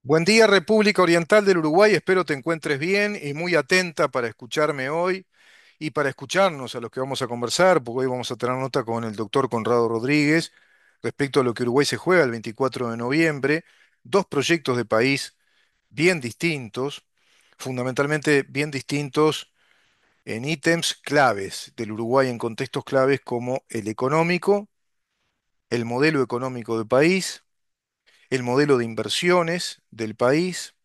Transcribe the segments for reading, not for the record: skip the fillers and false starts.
Buen día, República Oriental del Uruguay. Espero te encuentres bien y muy atenta para escucharme hoy y para escucharnos a los que vamos a conversar, porque hoy vamos a tener nota con el doctor Conrado Rodríguez respecto a lo que Uruguay se juega el 24 de noviembre. Dos proyectos de país bien distintos, fundamentalmente bien distintos en ítems claves del Uruguay en contextos claves como el económico, el modelo económico del país, el modelo de inversiones del país,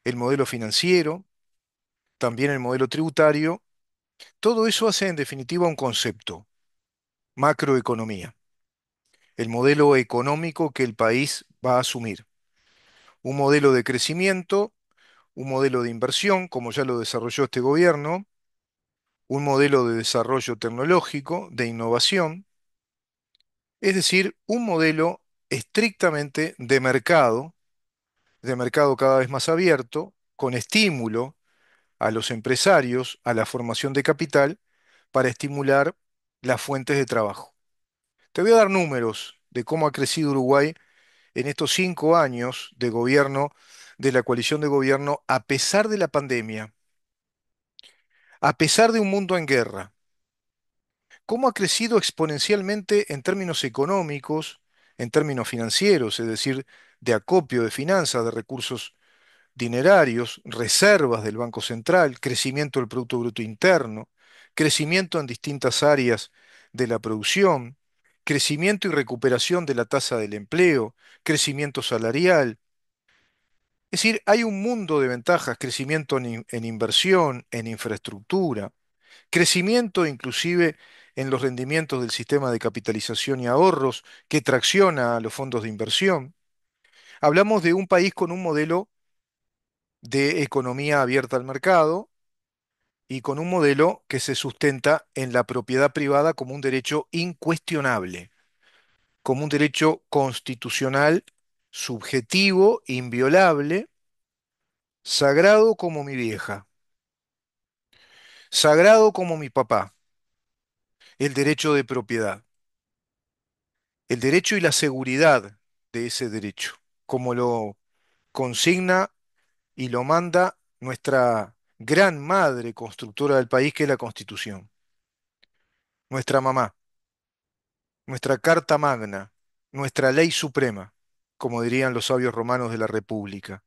el modelo financiero, también el modelo tributario. Todo eso hace en definitiva un concepto, macroeconomía, el modelo económico que el país va a asumir. Un modelo de crecimiento, un modelo de inversión, como ya lo desarrolló este gobierno, un modelo de desarrollo tecnológico, de innovación, es decir, un modelo estrictamente de mercado cada vez más abierto, con estímulo a los empresarios, a la formación de capital, para estimular las fuentes de trabajo. Te voy a dar números de cómo ha crecido Uruguay en estos 5 años de gobierno de la coalición de gobierno, a pesar de la pandemia, a pesar de un mundo en guerra. Cómo ha crecido exponencialmente en términos económicos, en términos financieros, es decir, de acopio de finanzas, de recursos dinerarios, reservas del Banco Central, crecimiento del Producto Bruto Interno, crecimiento en distintas áreas de la producción, crecimiento y recuperación de la tasa del empleo, crecimiento salarial. Es decir, hay un mundo de ventajas, crecimiento en inversión, en infraestructura, crecimiento inclusive en los rendimientos del sistema de capitalización y ahorros que tracciona a los fondos de inversión. Hablamos de un país con un modelo de economía abierta al mercado y con un modelo que se sustenta en la propiedad privada como un derecho incuestionable, como un derecho constitucional, subjetivo, inviolable, sagrado como mi vieja, sagrado como mi papá, el derecho de propiedad, el derecho y la seguridad de ese derecho, como lo consigna y lo manda nuestra gran madre constructora del país, que es la Constitución, nuestra mamá, nuestra Carta Magna, nuestra ley suprema, como dirían los sabios romanos de la República.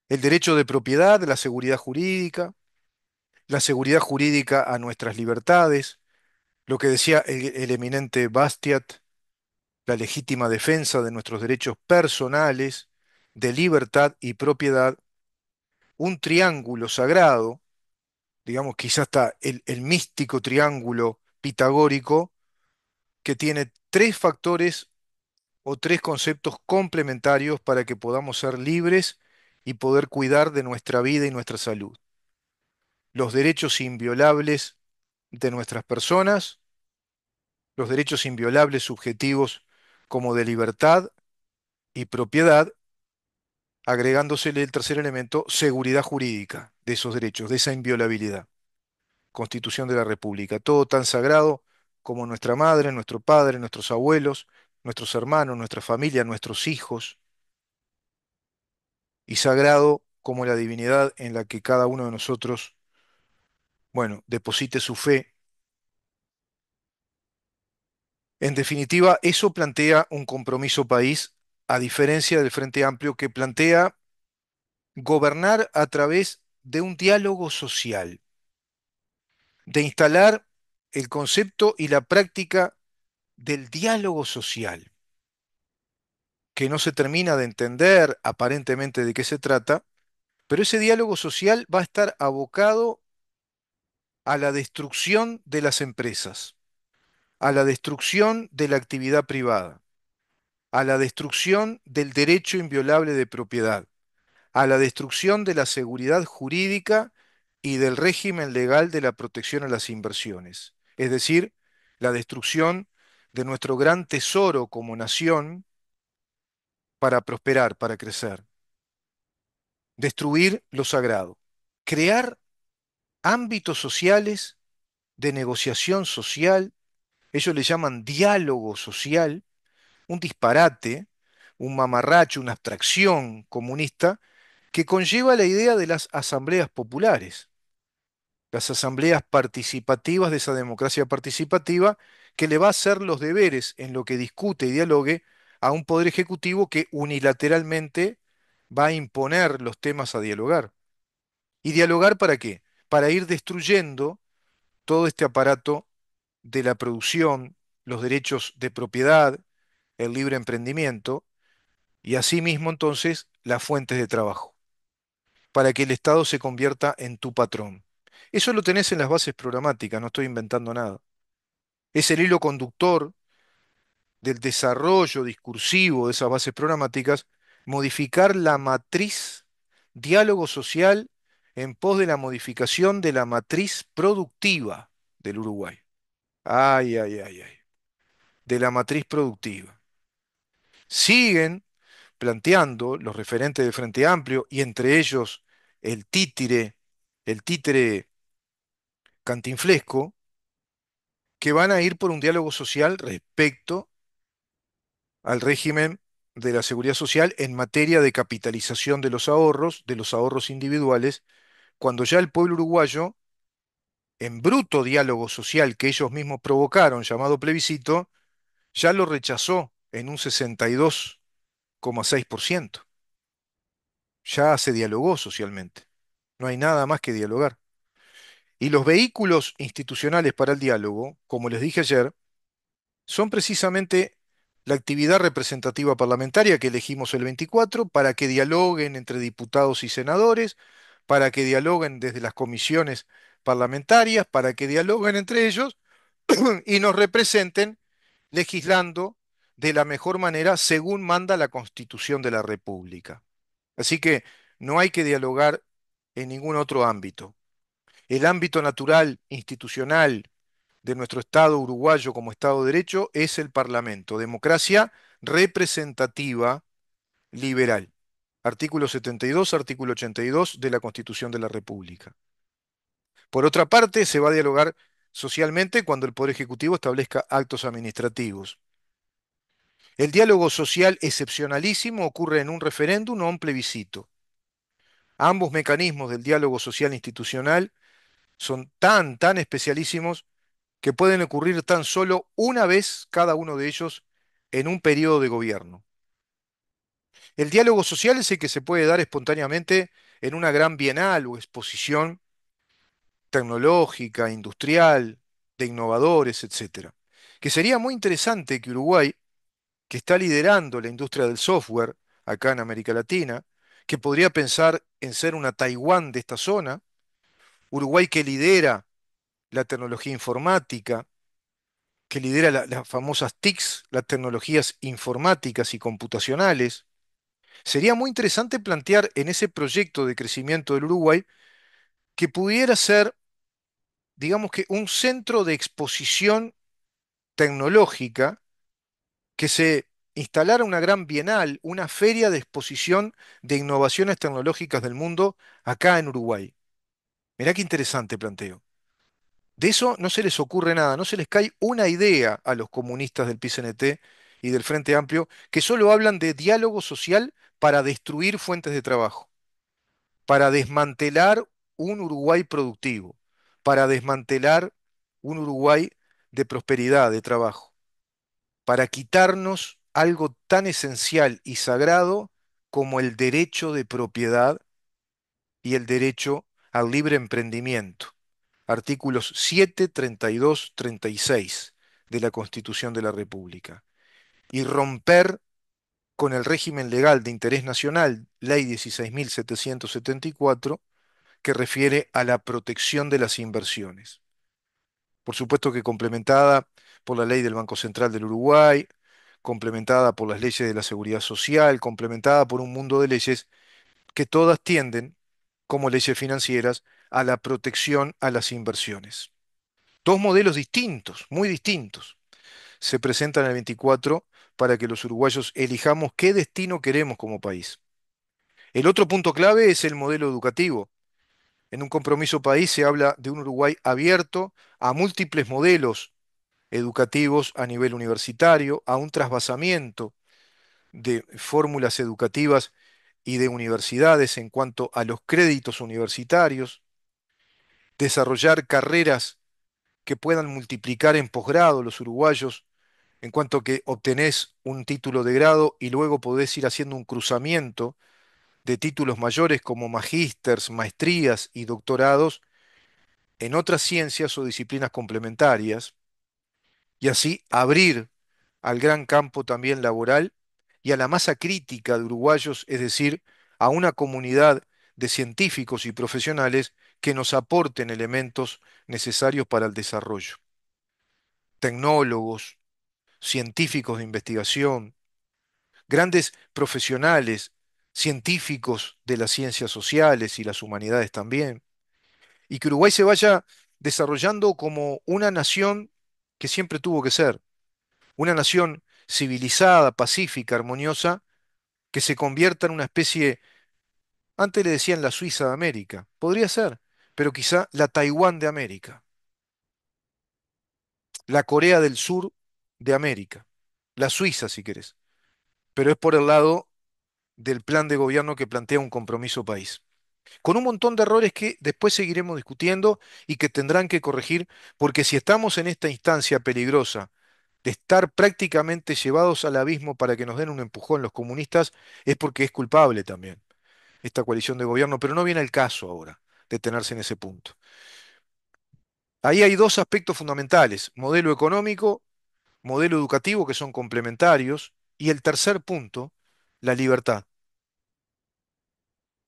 El derecho de propiedad, la seguridad jurídica a nuestras libertades, lo que decía el eminente Bastiat, la legítima defensa de nuestros derechos personales, de libertad y propiedad, un triángulo sagrado, digamos quizás hasta el místico triángulo pitagórico, que tiene tres factores o tres conceptos complementarios para que podamos ser libres y poder cuidar de nuestra vida y nuestra salud. Los derechos inviolables de nuestras personas, los derechos inviolables subjetivos como de libertad y propiedad, agregándosele el tercer elemento, seguridad jurídica de esos derechos, de esa inviolabilidad. Constitución de la República, todo tan sagrado como nuestra madre, nuestro padre, nuestros abuelos, nuestros hermanos, nuestra familia, nuestros hijos, y sagrado como la divinidad en la que cada uno de nosotros, bueno, deposite su fe. En definitiva, eso plantea un compromiso país, a diferencia del Frente Amplio, que plantea gobernar a través de un diálogo social, de instalar el concepto y la práctica del diálogo social, que no se termina de entender aparentemente de qué se trata, pero ese diálogo social va a estar abocado a la destrucción de las empresas, a la destrucción de la actividad privada, a la destrucción del derecho inviolable de propiedad, a la destrucción de la seguridad jurídica y del régimen legal de la protección a las inversiones. Es decir, la destrucción de nuestro gran tesoro como nación para prosperar, para crecer. Destruir lo sagrado. Crear ámbitos sociales de negociación social, ellos le llaman diálogo social, un disparate, un mamarracho, una abstracción comunista que conlleva la idea de las asambleas populares, las asambleas participativas de esa democracia participativa que le va a hacer los deberes en lo que discute y dialogue a un poder ejecutivo que unilateralmente va a imponer los temas a dialogar. ¿Y dialogar para qué? Para ir destruyendo todo este aparato de la producción, los derechos de propiedad, el libre emprendimiento y asimismo entonces las fuentes de trabajo, para que el Estado se convierta en tu patrón. Eso lo tenés en las bases programáticas, no estoy inventando nada. Es el hilo conductor del desarrollo discursivo de esas bases programáticas, modificar la matriz diálogo social en pos de la modificación de la matriz productiva del Uruguay. Ay, ay, ay, ay. De la matriz productiva. Siguen planteando los referentes del Frente Amplio y entre ellos el el títere cantinflesco, que van a ir por un diálogo social respecto al régimen de la seguridad social en materia de capitalización de los ahorros individuales, cuando ya el pueblo uruguayo, en bruto diálogo social que ellos mismos provocaron, llamado plebiscito, ya lo rechazó en un 62,6%. Ya se dialogó socialmente. No hay nada más que dialogar. Y los vehículos institucionales para el diálogo, como les dije ayer, son precisamente la actividad representativa parlamentaria que elegimos el 24 para que dialoguen entre diputados y senadores, para que dialoguen desde las comisiones parlamentarias, para que dialoguen entre ellos y nos representen legislando de la mejor manera según manda la Constitución de la República. Así que no hay que dialogar en ningún otro ámbito. El ámbito natural, institucional, de nuestro Estado uruguayo como Estado de Derecho es el Parlamento, democracia representativa liberal. Artículo 72, artículo 82 de la Constitución de la República. Por otra parte, se va a dialogar socialmente cuando el Poder Ejecutivo establezca actos administrativos. El diálogo social excepcionalísimo ocurre en un referéndum o un plebiscito. Ambos mecanismos del diálogo social institucional son tan especialísimos que pueden ocurrir tan solo una vez cada uno de ellos en un periodo de gobierno. El diálogo social es el que se puede dar espontáneamente en una gran bienal o exposición tecnológica, industrial, de innovadores, etcétera. Que sería muy interesante que Uruguay, que está liderando la industria del software acá en América Latina, que podría pensar en ser una Taiwán de esta zona, Uruguay que lidera la tecnología informática, que lidera las famosas TICs, las tecnologías informáticas y computacionales. Sería muy interesante plantear en ese proyecto de crecimiento del Uruguay que pudiera ser, digamos que, un centro de exposición tecnológica, que se instalara una gran bienal, una feria de exposición de innovaciones tecnológicas del mundo acá en Uruguay. Mirá qué interesante planteo. De eso no se les ocurre nada, no se les cae una idea a los comunistas del PCNT y del Frente Amplio, que solo hablan de diálogo social para destruir fuentes de trabajo, para desmantelar un Uruguay productivo, para desmantelar un Uruguay de prosperidad, de trabajo, para quitarnos algo tan esencial y sagrado como el derecho de propiedad y el derecho al libre emprendimiento, artículos 7, 32, 36 de la Constitución de la República, y romper con el régimen legal de interés nacional, Ley 16.774, que refiere a la protección de las inversiones. Por supuesto que complementada por la ley del Banco Central del Uruguay, complementada por las leyes de la seguridad social, complementada por un mundo de leyes que todas tienden, como leyes financieras, a la protección a las inversiones. Dos modelos distintos, muy distintos, se presentan el 24 para que los uruguayos elijamos qué destino queremos como país. El otro punto clave es el modelo educativo. En un compromiso país se habla de un Uruguay abierto a múltiples modelos educativos a nivel universitario, a un trasvasamiento de fórmulas educativas y de universidades en cuanto a los créditos universitarios, desarrollar carreras que puedan multiplicar en posgrado los uruguayos en cuanto que obtenés un título de grado y luego podés ir haciendo un cruzamiento de títulos mayores como magísters, maestrías y doctorados en otras ciencias o disciplinas complementarias, y así abrir al gran campo también laboral y a la masa crítica de uruguayos, es decir, a una comunidad de científicos y profesionales que nos aporten elementos necesarios para el desarrollo. Tecnólogos, científicos de investigación, grandes profesionales, científicos de las ciencias sociales y las humanidades también, y que Uruguay se vaya desarrollando como una nación que siempre tuvo que ser, una nación civilizada, pacífica, armoniosa, que se convierta en una especie, antes le decían la Suiza de América, podría ser, pero quizá la Taiwán de América, la Corea del Sur de América, la Suiza si querés, pero es por el lado del plan de gobierno que plantea un compromiso país, con un montón de errores que después seguiremos discutiendo y que tendrán que corregir, porque si estamos en esta instancia peligrosa de estar prácticamente llevados al abismo para que nos den un empujón los comunistas, es porque es culpable también esta coalición de gobierno, pero no viene el caso ahora detenerse en ese punto. Ahí hay dos aspectos fundamentales, modelo económico, modelo educativo, que son complementarios, y el tercer punto, la libertad.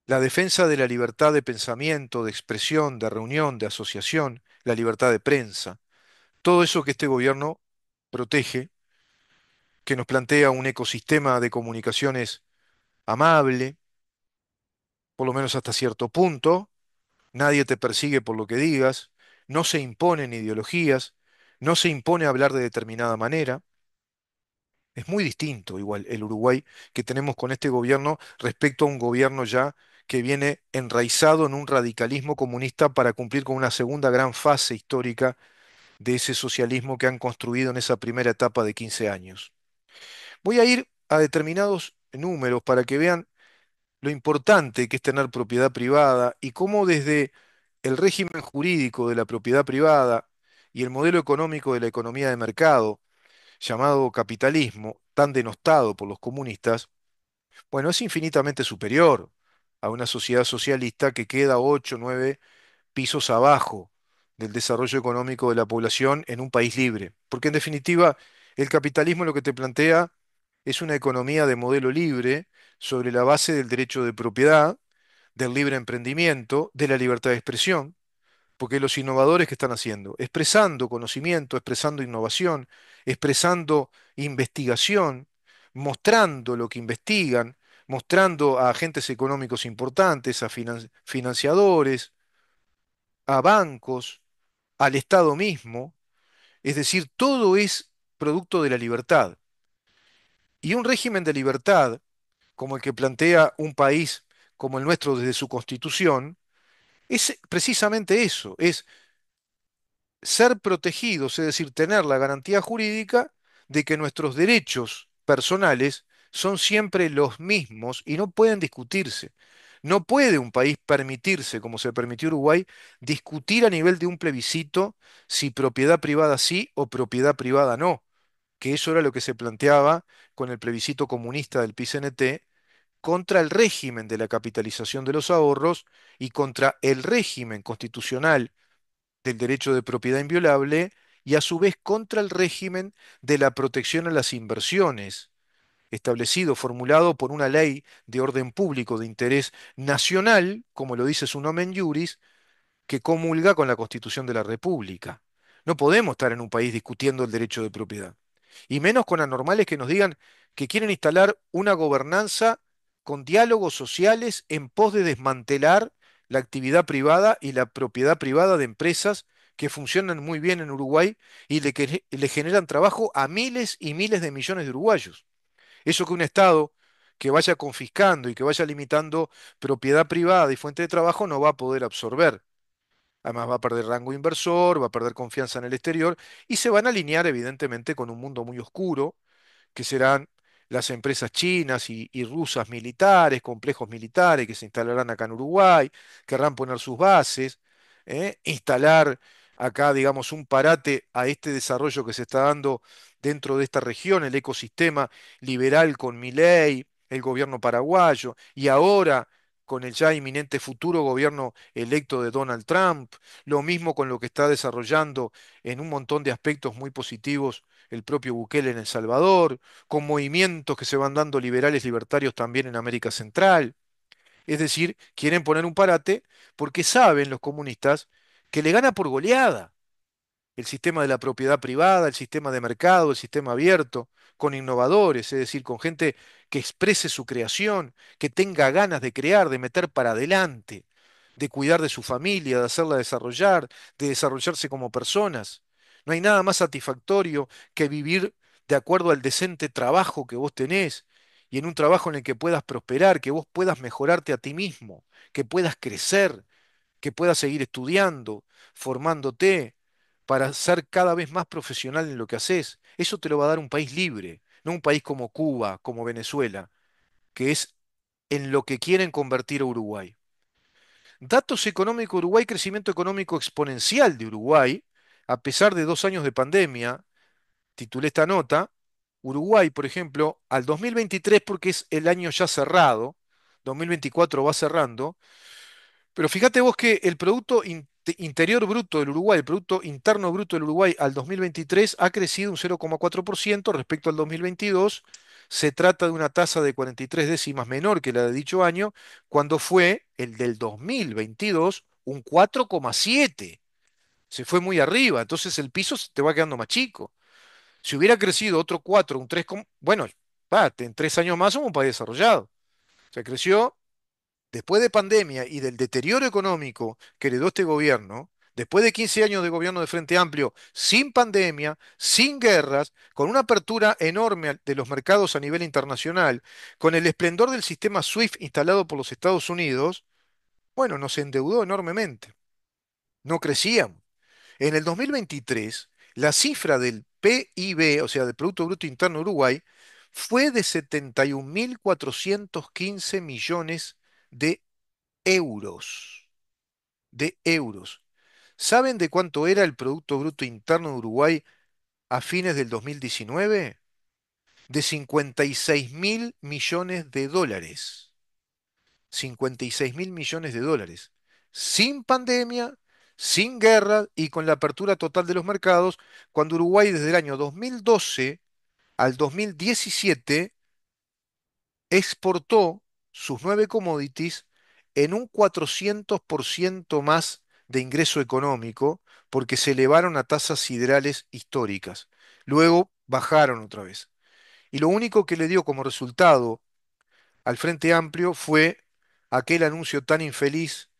La defensa de la libertad de pensamiento, de expresión, de reunión, de asociación, la libertad de prensa, todo eso que este gobierno protege, que nos plantea un ecosistema de comunicaciones amable, por lo menos hasta cierto punto, nadie te persigue por lo que digas, no se imponen ideologías, no se impone hablar de determinada manera. Es muy distinto igual el Uruguay que tenemos con este gobierno respecto a un gobierno ya que viene enraizado en un radicalismo comunista para cumplir con una segunda gran fase histórica de ese socialismo que han construido en esa primera etapa de 15 años. Voy a ir a determinados números para que vean lo importante que es tener propiedad privada y cómo desde el régimen jurídico de la propiedad privada y el modelo económico de la economía de mercado, llamado capitalismo, tan denostado por los comunistas, bueno, es infinitamente superior a una sociedad socialista que queda 8, 9 pisos abajo del desarrollo económico de la población en un país libre. Porque en definitiva, el capitalismo lo que te plantea es una economía de modelo libre sobre la base del derecho de propiedad, del libre emprendimiento, de la libertad de expresión. Porque los innovadores que están haciendo, expresando conocimiento, expresando innovación, expresando investigación, mostrando lo que investigan, mostrando a agentes económicos importantes, a financiadores, a bancos, al Estado mismo, es decir, todo es producto de la libertad. Y un régimen de libertad, como el que plantea un país como el nuestro desde su constitución, es precisamente eso, es ser protegidos, es decir, tener la garantía jurídica de que nuestros derechos personales son siempre los mismos y no pueden discutirse. No puede un país permitirse, como se permitió Uruguay, discutir a nivel de un plebiscito si propiedad privada sí o propiedad privada no, que eso era lo que se planteaba con el plebiscito comunista del PCNT contra el régimen de la capitalización de los ahorros y contra el régimen constitucional del derecho de propiedad inviolable y a su vez contra el régimen de la protección a las inversiones, establecido, formulado por una ley de orden público de interés nacional, como lo dice su nomen juris, que comulga con la Constitución de la República. No podemos estar en un país discutiendo el derecho de propiedad. Y menos con anormales que nos digan que quieren instalar una gobernanza con diálogos sociales en pos de desmantelar la actividad privada y la propiedad privada de empresas que funcionan muy bien en Uruguay y que le generan trabajo a miles y miles de millones de uruguayos. Eso que un Estado que vaya confiscando y que vaya limitando propiedad privada y fuente de trabajo no va a poder absorber. Además va a perder rango inversor, va a perder confianza en el exterior y se van a alinear evidentemente con un mundo muy oscuro, que serán las empresas chinas y rusas militares, complejos militares que se instalarán acá en Uruguay, querrán poner sus bases, instalar acá, digamos, un parate a este desarrollo que se está dando dentro de esta región, el ecosistema liberal con Milei, el gobierno paraguayo, y ahora con el ya inminente futuro gobierno electo de Donald Trump, lo mismo con lo que está desarrollando en un montón de aspectos muy positivos el propio Bukele en El Salvador, con movimientos que se van dando liberales libertarios también en América Central. Es decir, quieren poner un parate porque saben los comunistas que le gana por goleada el sistema de la propiedad privada, el sistema de mercado, el sistema abierto, con innovadores, es decir, con gente que exprese su creación, que tenga ganas de crear, de meter para adelante, de cuidar de su familia, de hacerla desarrollar, de desarrollarse como personas. No hay nada más satisfactorio que vivir de acuerdo al decente trabajo que vos tenés y en un trabajo en el que puedas prosperar, que vos puedas mejorarte a ti mismo, que puedas crecer, que puedas seguir estudiando, formándote, para ser cada vez más profesional en lo que haces. Eso te lo va a dar un país libre, no un país como Cuba, como Venezuela, que es en lo que quieren convertir a Uruguay. Datos económicos de Uruguay, crecimiento económico exponencial de Uruguay, a pesar de 2 años de pandemia, titulé esta nota. Uruguay, por ejemplo, al 2023, porque es el año ya cerrado, 2024 va cerrando, pero fíjate vos que el Interior Bruto del Uruguay, el Producto Interno Bruto del Uruguay al 2023 ha crecido un 0,4% respecto al 2022. Se trata de una tasa de 43 décimas menor que la de dicho año, cuando fue el del 2022 un 4,7. Se fue muy arriba, entonces el piso se te va quedando más chico. Si hubiera crecido otro 4, un 3, bueno, en 3 años más somos un país desarrollado. Se creció después de pandemia y del deterioro económico que heredó este gobierno, después de 15 años de gobierno de Frente Amplio, sin pandemia, sin guerras, con una apertura enorme de los mercados a nivel internacional, con el esplendor del sistema SWIFT instalado por los Estados Unidos, bueno, nos endeudó enormemente. No crecíamos. En el 2023, la cifra del PIB, o sea, del Producto Bruto Interno de Uruguay, fue de 71.415 millones de euros, de euros. ¿Saben de cuánto era el Producto Bruto Interno de Uruguay a fines del 2019? De 56.000 millones de dólares. 56.000 millones de dólares. Sin pandemia, sin guerra y con la apertura total de los mercados, cuando Uruguay desde el año 2012 al 2017 exportó sus 9 commodities en un 400% más de ingreso económico porque se elevaron a tasas siderales históricas. Luego bajaron otra vez. Y lo único que le dio como resultado al Frente Amplio fue aquel anuncio tan infeliz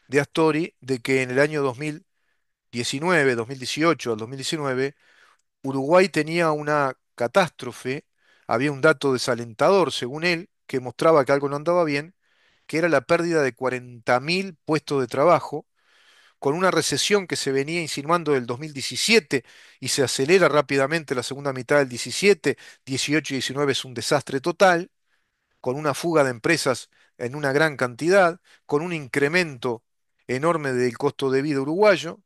de Astori de que en el año 2019, 2018 al 2019, Uruguay tenía una catástrofe, había un dato desalentador, según él, que mostraba que algo no andaba bien, que era la pérdida de 40.000 puestos de trabajo, con una recesión que se venía insinuando del 2017 y se acelera rápidamente la segunda mitad del 17, 18 y 19 es un desastre total, con una fuga de empresas en una gran cantidad, con un incremento enorme del costo de vida uruguayo,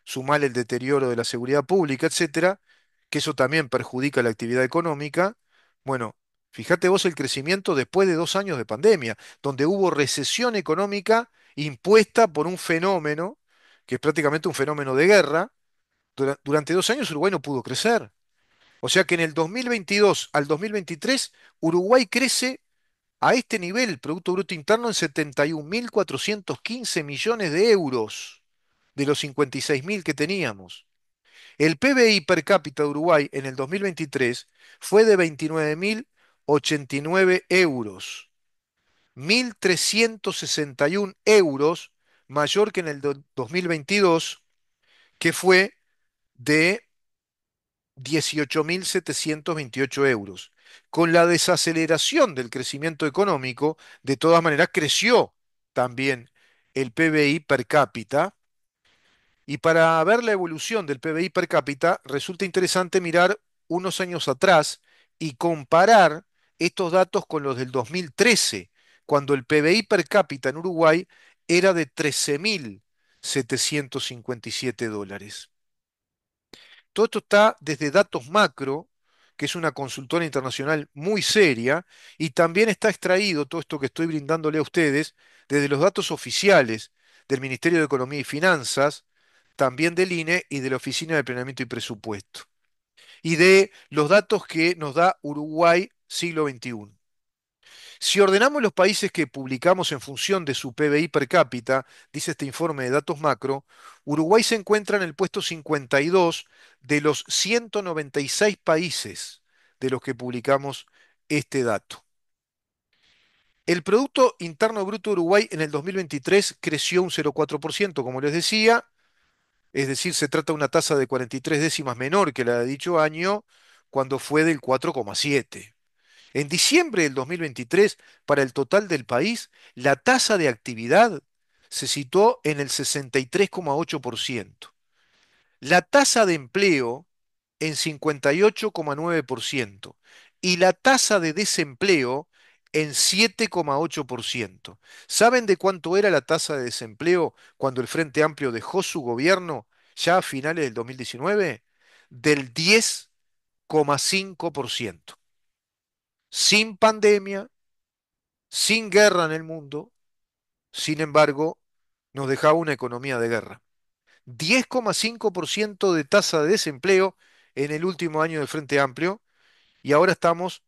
sumale el deterioro de la seguridad pública, etcétera, que eso también perjudica la actividad económica. Bueno, fíjate vos el crecimiento después de 2 años de pandemia, donde hubo recesión económica impuesta por un fenómeno, que es prácticamente un fenómeno de guerra. Durante 2 años Uruguay no pudo crecer. O sea que en el 2022 al 2023 Uruguay crece a este nivel, el Producto Bruto Interno en 71.415 millones de euros de los 56.000 que teníamos. El PBI per cápita de Uruguay en el 2023 fue de 29.089 euros, 1.361 euros mayor que en el 2022, que fue de 18.728 euros. Con la desaceleración del crecimiento económico, de todas maneras creció también el PBI per cápita. Y para ver la evolución del PBI per cápita, resulta interesante mirar unos años atrás y comparar estos datos con los del 2013, cuando el PBI per cápita en Uruguay era de 13.757 dólares. Todo esto está desde Datos Macro, que es una consultora internacional muy seria, y también está extraído todo esto que estoy brindándole a ustedes desde los datos oficiales del Ministerio de Economía y Finanzas, también del INE y de la Oficina de Planeamiento y Presupuesto, y de los datos que nos da Uruguay siglo XXI. Si ordenamos los países que publicamos en función de su PBI per cápita, dice este informe de datos macro, Uruguay se encuentra en el puesto 52 de los 196 países de los que publicamos este dato. El Producto Interno Bruto de Uruguay en el 2023 creció un 0,4%, como les decía, es decir, se trata de una tasa de 43 décimas menor que la de dicho año, cuando fue del 4,7. En diciembre del 2023, para el total del país, la tasa de actividad se situó en el 63,8%. La tasa de empleo en 58,9% y la tasa de desempleo en 7,8%. ¿Saben de cuánto era la tasa de desempleo cuando el Frente Amplio dejó su gobierno ya a finales del 2019? Del 10,5%. Sin pandemia, sin guerra en el mundo, sin embargo, nos dejaba una economía de guerra. 10,5% de tasa de desempleo en el último año del Frente Amplio y ahora estamos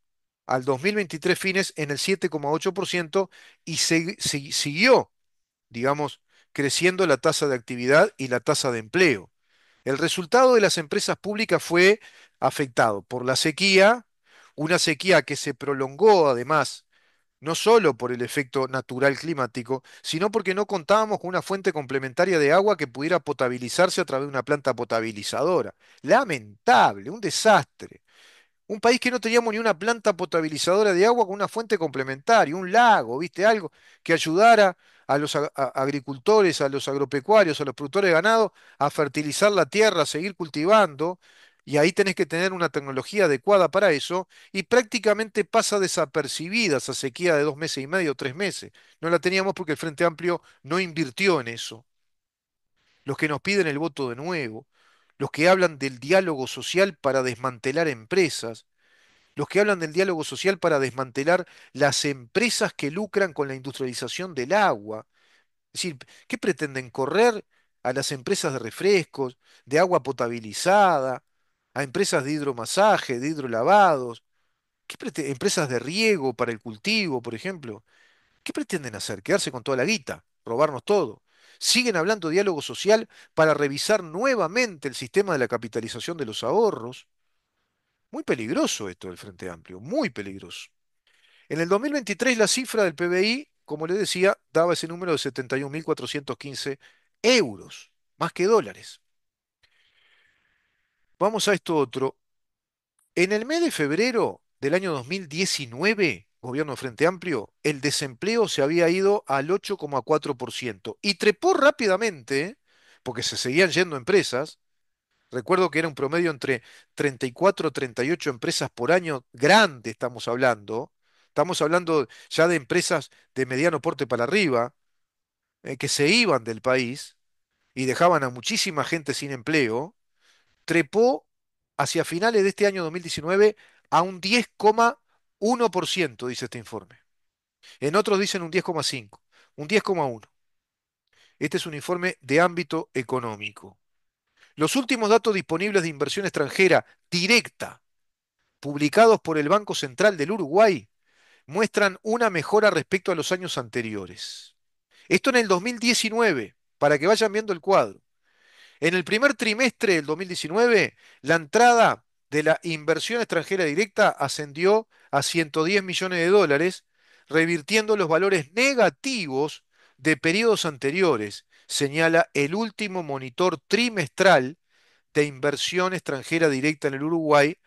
al 2023 fines en el 7,8% y siguió, digamos, creciendo la tasa de actividad y la tasa de empleo. El resultado de las empresas públicas fue afectado por la sequía, una sequía que se prolongó además no solo por el efecto natural climático, sino porque no contábamos con una fuente complementaria de agua que pudiera potabilizarse a través de una planta potabilizadora. Lamentable, un desastre. Un país que no teníamos ni una planta potabilizadora de agua con una fuente complementaria, un lago, ¿viste? Algo que ayudara a los agricultores, a los agropecuarios, a los productores de ganado a fertilizar la tierra, a seguir cultivando. Y ahí tenés que tener una tecnología adecuada para eso. Y prácticamente pasa desapercibida esa sequía de 2 meses y medio, 3 meses. No la teníamos porque el Frente Amplio no invirtió en eso. Los que nos piden el voto de nuevo, los que hablan del diálogo social para desmantelar empresas, los que hablan del diálogo social para desmantelar las empresas que lucran con la industrialización del agua. Es decir, ¿qué pretenden correr a las empresas de refrescos, de agua potabilizada, a empresas de hidromasaje, de hidrolavados, empresas de riego para el cultivo, por ejemplo? ¿Qué pretenden hacer? ¿Quedarse con toda la guita? ¿Robarnos todo? Siguen hablando de diálogo social para revisar nuevamente el sistema de la capitalización de los ahorros. Muy peligroso esto del Frente Amplio, muy peligroso. En el 2023 la cifra del PBI, como les decía, daba ese número de 71.415 euros, más que dólares. Vamos a esto otro. En el mes de febrero del año 2019, gobierno de Frente Amplio, el desempleo se había ido al 8,4% y trepó rápidamente, porque se seguían yendo empresas. Recuerdo que era un promedio entre 34 o 38 empresas por año, grande estamos hablando. Estamos hablando ya de empresas de mediano porte para arriba, que se iban del país y dejaban a muchísima gente sin empleo. Trepó hacia finales de este año 2019 a un 10,1%, dice este informe. En otros dicen un 10,5, un 10,1. Este es un informe de ámbito económico. Los últimos datos disponibles de inversión extranjera directa publicados por el Banco Central del Uruguay muestran una mejora respecto a los años anteriores. Esto en el 2019, para que vayan viendo el cuadro. En el primer trimestre del 2019, la entrada de la inversión extranjera directa ascendió a 110 millones de dólares, revirtiendo los valores negativos de periodos anteriores, señala el último monitor trimestral de inversión extranjera directa en el Uruguay,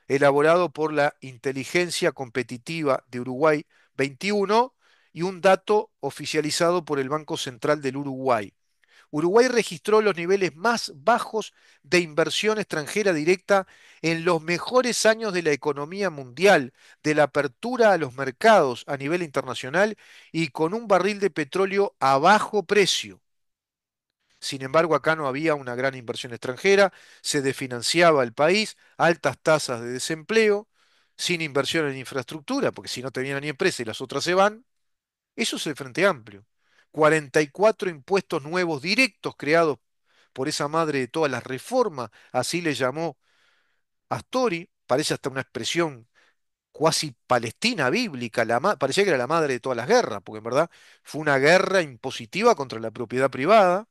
elaborado por la Inteligencia Competitiva de Uruguay 21 y un dato oficializado por el Banco Central del Uruguay. Uruguay registró los niveles más bajos de inversión extranjera directa en los mejores años de la economía mundial, de la apertura a los mercados a nivel internacional y con un barril de petróleo a bajo precio. Sin embargo, acá no había una gran inversión extranjera, se desfinanciaba el país, altas tasas de desempleo, sin inversión en infraestructura, porque si no te vienen ni empresas y las otras se van. Eso es el Frente Amplio. 44 impuestos nuevos directos creados por esa madre de todas las reformas, así le llamó Astori, parece hasta una expresión cuasi palestina bíblica, parecía que era la madre de todas las guerras, porque en verdad fue una guerra impositiva contra la propiedad privada.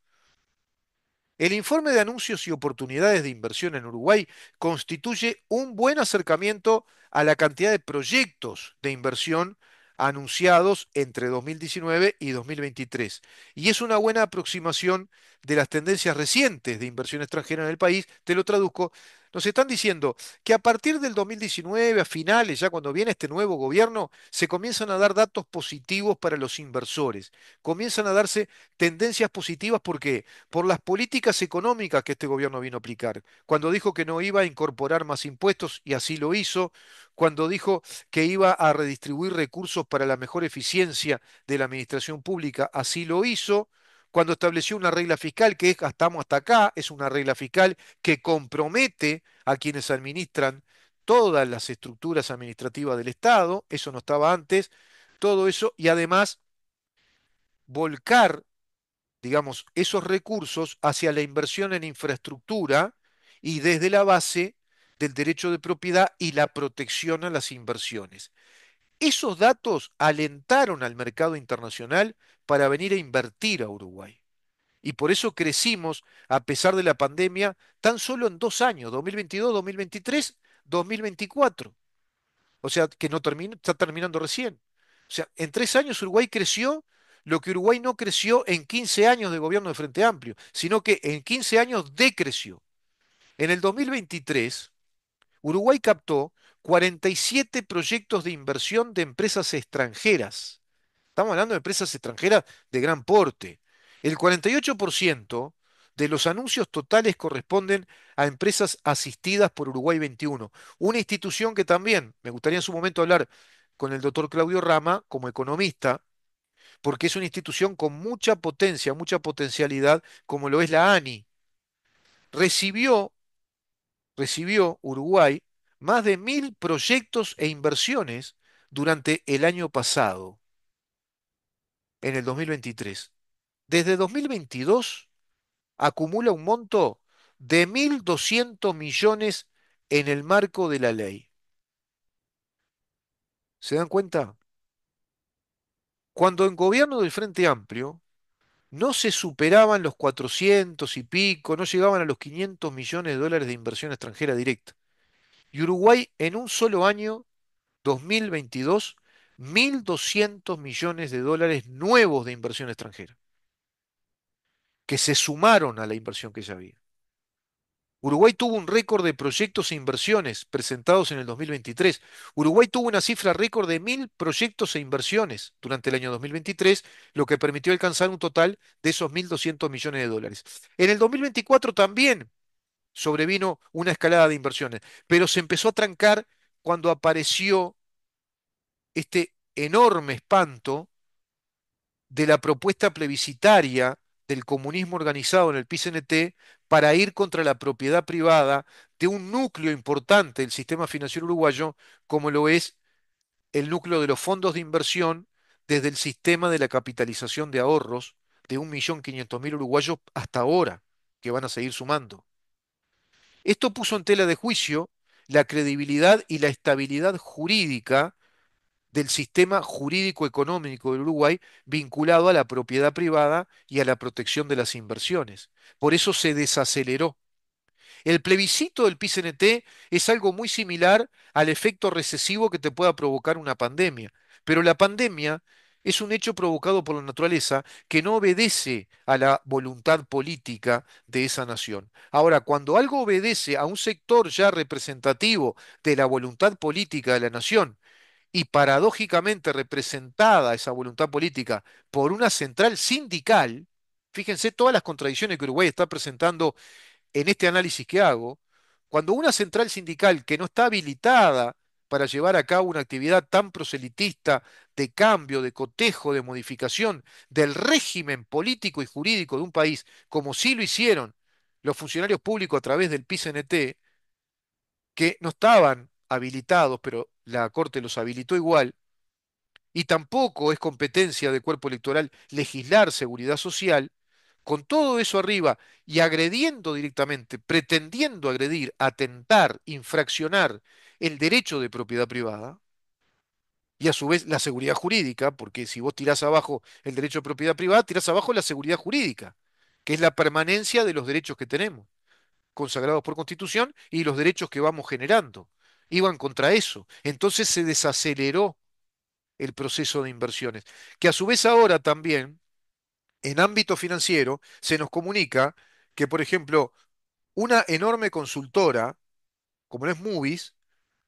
El informe de anuncios y oportunidades de inversión en Uruguay constituye un buen acercamiento a la cantidad de proyectos de inversión anunciados entre 2019 y 2023. Y es una buena aproximación de las tendencias recientes de inversión extranjera en el país. Te lo traduzco. Nos están diciendo que a partir del 2019, a finales, ya cuando viene este nuevo gobierno, se comienzan a dar datos positivos para los inversores. Comienzan a darse tendencias positivas. ¿Por qué? Por las políticas económicas que este gobierno vino a aplicar. Cuando dijo que no iba a incorporar más impuestos, y así lo hizo, cuando dijo que iba a redistribuir recursos para la mejor eficiencia de la administración pública, así lo hizo. Cuando estableció una regla fiscal que es, estamos hasta acá, es una regla fiscal que compromete a quienes administran todas las estructuras administrativas del Estado, eso no estaba antes, todo eso, y además volcar, digamos, esos recursos hacia la inversión en infraestructura y desde la base del derecho de propiedad y la protección a las inversiones. Esos datos alentaron al mercado internacional para venir a invertir a Uruguay. Y por eso crecimos, a pesar de la pandemia, tan solo en 2 años, 2022, 2023, 2024. O sea, que no termina, está terminando recién. O sea, en 3 años Uruguay creció lo que Uruguay no creció en 15 años de gobierno de Frente Amplio, sino que en 15 años decreció. En el 2023, Uruguay captó 47 proyectos de inversión de empresas extranjeras. Estamos hablando de empresas extranjeras de gran porte. El 48% de los anuncios totales corresponden a empresas asistidas por Uruguay 21, una institución que también me gustaría en su momento hablar con el doctor Claudio Rama como economista, porque es una institución con mucha potencia, mucha potencialidad, como lo es la ANI. Recibió, recibió Uruguay más de 1.000 proyectos e inversiones durante el año pasado, en el 2023. Desde 2022 acumula un monto de 1.200 millones en el marco de la ley. ¿Se dan cuenta? Cuando en gobierno del Frente Amplio no se superaban los 400 y pico, no llegaban a los 500 millones de dólares de inversión extranjera directa. Y Uruguay en un solo año, 2022, 1.200 millones de dólares nuevos de inversión extranjera, que se sumaron a la inversión que ya había. Uruguay tuvo un récord de proyectos e inversiones presentados en el 2023. Uruguay tuvo una cifra récord de 1.000 proyectos e inversiones durante el año 2023, lo que permitió alcanzar un total de esos 1.200 millones de dólares. En el 2024 también sobrevino una escalada de inversiones, pero se empezó a trancar cuando apareció este enorme espanto de la propuesta plebiscitaria del comunismo organizado en el PCNT para ir contra la propiedad privada de un núcleo importante del sistema financiero uruguayo, como lo es el núcleo de los fondos de inversión desde el sistema de la capitalización de ahorros de 1.500.000 uruguayos hasta ahora, que van a seguir sumando. Esto puso en tela de juicio la credibilidad y la estabilidad jurídica del sistema jurídico económico del Uruguay vinculado a la propiedad privada y a la protección de las inversiones. Por eso se desaceleró. El plebiscito del PCNT es algo muy similar al efecto recesivo que te pueda provocar una pandemia, pero la pandemia es un hecho provocado por la naturaleza que no obedece a la voluntad política de esa nación. Ahora, cuando algo obedece a un sector ya representativo de la voluntad política de la nación, y paradójicamente representada esa voluntad política por una central sindical, Fíjense todas las contradicciones que Uruguay está presentando en este análisis que hago, cuando una central sindical que no está habilitada para llevar a cabo una actividad tan proselitista de cambio, de cotejo, de modificación del régimen político y jurídico de un país, como sí lo hicieron los funcionarios públicos a través del PICNT, que no estaban habilitados, pero la Corte los habilitó igual, y tampoco es competencia del cuerpo electoral legislar seguridad social, con todo eso arriba y agrediendo directamente, pretendiendo agredir, atentar, infraccionar el derecho de propiedad privada y a su vez la seguridad jurídica, porque si vos tirás abajo el derecho de propiedad privada, tirás abajo la seguridad jurídica, que es la permanencia de los derechos que tenemos, consagrados por Constitución y los derechos que vamos generando. Iban contra eso. Entonces se desaceleró el proceso de inversiones, que a su vez ahora también, en ámbito financiero, se nos comunica que, por ejemplo, una enorme consultora, como no es Moody's,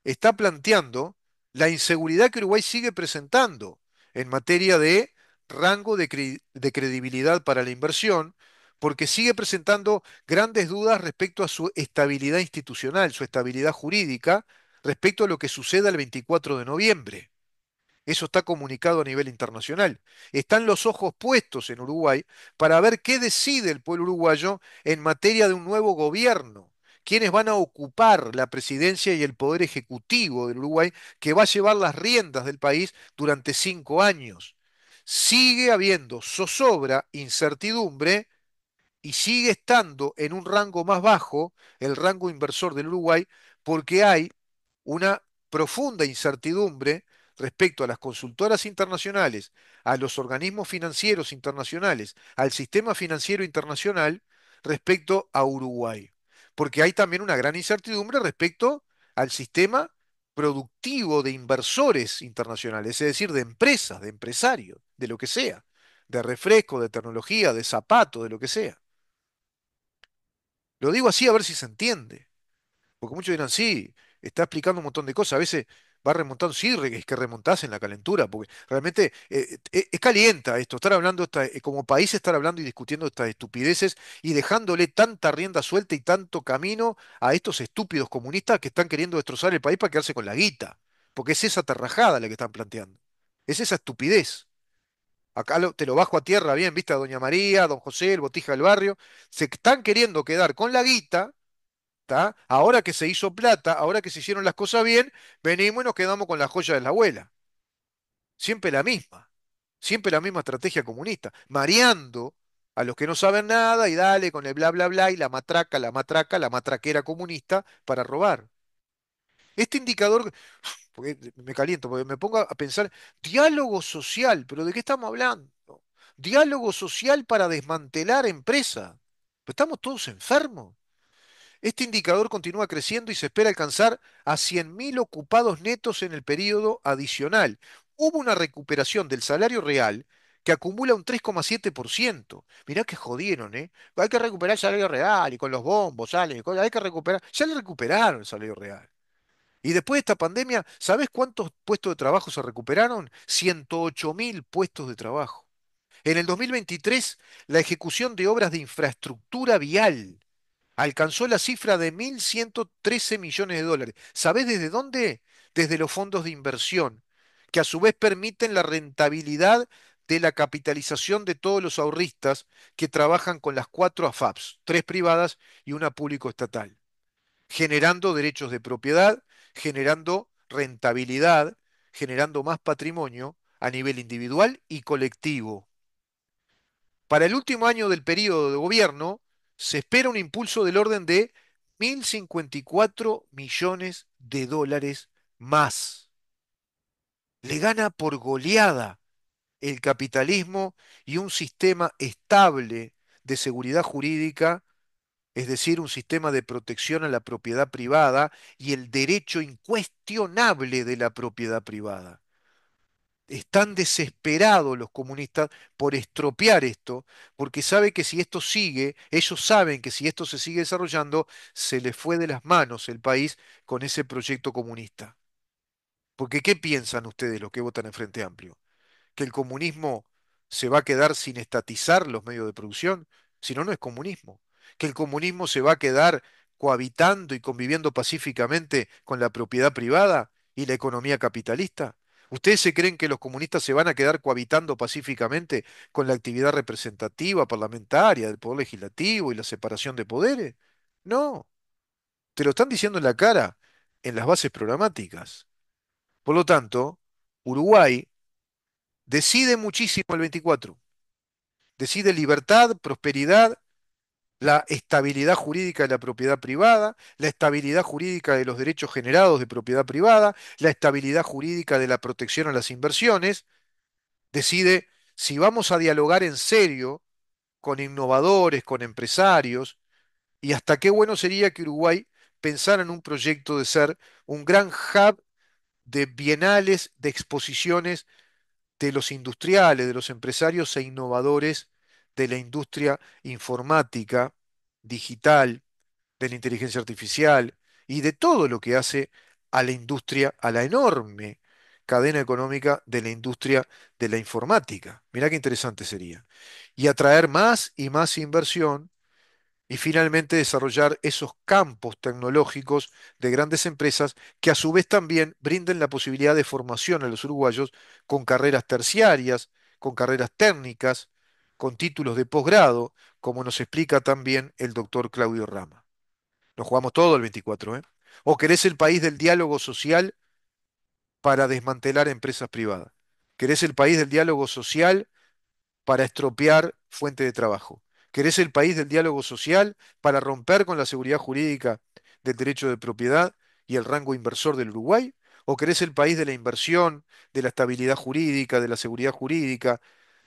está planteando la inseguridad que Uruguay sigue presentando en materia de rango de credibilidad para la inversión, porque sigue presentando grandes dudas respecto a su estabilidad institucional, su estabilidad jurídica, respecto a lo que suceda el 24 de noviembre. Eso está comunicado a nivel internacional. Están los ojos puestos en Uruguay para ver qué decide el pueblo uruguayo en materia de un nuevo gobierno. Quiénes van a ocupar la presidencia y el poder ejecutivo del Uruguay, que va a llevar las riendas del país durante 5 años. Sigue habiendo zozobra, incertidumbre y sigue estando en un rango más bajo, el rango inversor del Uruguay, porque hay una profunda incertidumbre respecto a las consultoras internacionales, a los organismos financieros internacionales, al sistema financiero internacional respecto a Uruguay. Porque hay también una gran incertidumbre respecto al sistema productivo de inversores internacionales, es decir, de empresas, de empresarios, de lo que sea, de refresco, de tecnología, de zapatos, de lo que sea. Lo digo así a ver si se entiende. Porque muchos dirán, sí, está explicando un montón de cosas. A veces va remontando, sí, es que remontás en la calentura, porque realmente es calienta esto. Estar hablando, como país, estar hablando y discutiendo estas estupideces y dejándole tanta rienda suelta y tanto camino a estos estúpidos comunistas que están queriendo destrozar el país para quedarse con la guita. Porque es esa terrajada la que están planteando. Es esa estupidez. Acá te lo bajo a tierra bien, viste a Doña María, a Don José, el Botija del barrio. Se están queriendo quedar con la guita. ¿Tá? Ahora que se hizo plata, ahora que se hicieron las cosas bien, venimos y nos quedamos con la joya de la abuela. Siempre la misma estrategia comunista, mareando a los que no saben nada y dale con el bla bla bla y la matraca, la matraca, la matraquera comunista para robar. Este indicador, porque me caliento, porque me pongo a pensar, diálogo social, pero ¿de qué estamos hablando? Diálogo social para desmantelar empresas. ¿Estamos todos enfermos? Este indicador continúa creciendo y se espera alcanzar a 100.000 ocupados netos en el periodo adicional. Hubo una recuperación del salario real que acumula un 3,7%. Mirá que jodieron, ¿eh? Hay que recuperar el salario real y con los bombos salen, y cosas, hay que recuperar. Ya le recuperaron el salario real. Y después de esta pandemia, ¿sabés cuántos puestos de trabajo se recuperaron? 108.000 puestos de trabajo. En el 2023, la ejecución de obras de infraestructura vial alcanzó la cifra de 1.113 millones de dólares. ¿Sabés desde dónde? Desde los fondos de inversión, que a su vez permiten la rentabilidad de la capitalización de todos los ahorristas que trabajan con las cuatro AFAPs, tres privadas y una público-estatal, generando derechos de propiedad, generando rentabilidad, generando más patrimonio a nivel individual y colectivo. Para el último año del periodo de gobierno, se espera un impulso del orden de 1.054 millones de dólares más. Le gana por goleada el capitalismo y un sistema estable de seguridad jurídica, es decir, un sistema de protección a la propiedad privada y el derecho incuestionable de la propiedad privada. Están desesperados los comunistas por estropear esto, porque sabe que si esto sigue, ellos saben que si esto se sigue desarrollando, se les fue de las manos el país con ese proyecto comunista. Porque ¿qué piensan ustedes los que votan en Frente Amplio? ¿Que el comunismo se va a quedar sin estatizar los medios de producción? Si no, no es comunismo. Que el comunismo se va a quedar cohabitando y conviviendo pacíficamente con la propiedad privada y la economía capitalista. ¿Ustedes se creen que los comunistas se van a quedar cohabitando pacíficamente con la actividad representativa, parlamentaria, del poder legislativo y la separación de poderes? No, te lo están diciendo en la cara, en las bases programáticas. Por lo tanto, Uruguay decide muchísimo el 24. Decide libertad, prosperidad, la estabilidad jurídica de la propiedad privada, la estabilidad jurídica de los derechos generados de propiedad privada, la estabilidad jurídica de la protección a las inversiones. Decide si vamos a dialogar en serio con innovadores, con empresarios, y hasta qué bueno sería que Uruguay pensara en un proyecto de ser un gran hub de bienales, de exposiciones de los industriales, de los empresarios e innovadores de la industria informática, digital, de la inteligencia artificial y de todo lo que hace a la industria, a la enorme cadena económica de la industria de la informática. Mirá qué interesante sería. Y atraer más y más inversión y finalmente desarrollar esos campos tecnológicos de grandes empresas que a su vez también brinden la posibilidad de formación a los uruguayos con carreras terciarias, con carreras técnicas, con títulos de posgrado, como nos explica también el doctor Claudio Rama. Nos jugamos todo el 24, ¿eh? ¿O querés el país del diálogo social para desmantelar empresas privadas? ¿Querés el país del diálogo social para estropear fuente de trabajo? ¿Querés el país del diálogo social para romper con la seguridad jurídica del derecho de propiedad y el rango inversor del Uruguay? ¿O querés el país de la inversión, de la estabilidad jurídica, de la seguridad jurídica,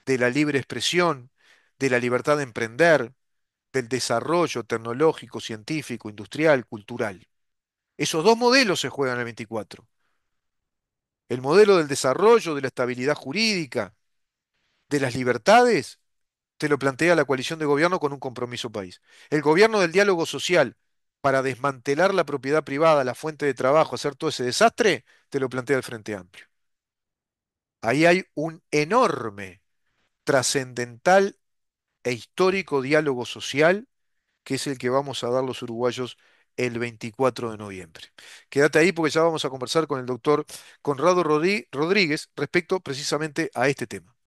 de la libre expresión, de la libertad de emprender, del desarrollo tecnológico, científico, industrial, cultural? Esos dos modelos se juegan en el 24. El modelo del desarrollo, de la estabilidad jurídica, de las libertades te lo plantea la coalición de gobierno con un compromiso país. El gobierno del diálogo social para desmantelar la propiedad privada, la fuente de trabajo, hacer todo ese desastre, te lo plantea el Frente Amplio. Ahí hay un enorme, trascendental e histórico diálogo social que es el que vamos a dar los uruguayos el 24 de noviembre. Quédate ahí porque ya vamos a conversar con el doctor Conrado Rodríguez respecto precisamente a este tema.